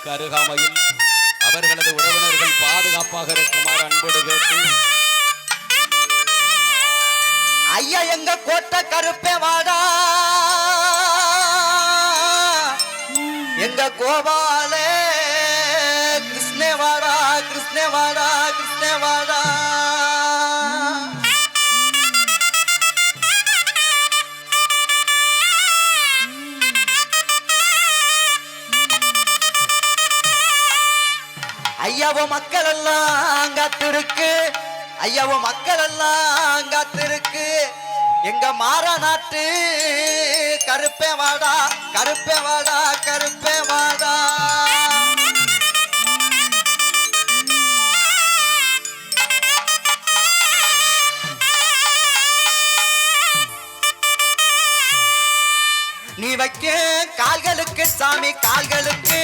அருகாமையில் அவர்களது உறவினர்கள் பாதுகாப்பாக இருக்குமாறு அன்போடு கேட்டு ஐயா எங்க கோட்டை கருப்பே வாடா எங்க கோபாலே கிருஷ்ணே வாடா கிருஷ்ணே வாடா கிருஷ்ணே வாடா ஐயாவோ மக்கள் எல்லாம் காத்திருக்கு ஐயாவோ மக்கள் எல்லாம் காத்திருக்கு எங்க மாற நாட்டு கருப்பே வாடா கருப்பே வாடா கருப்பே வாடா நீ வைக்க கால்களுக்கு சாமி கால்களுக்கு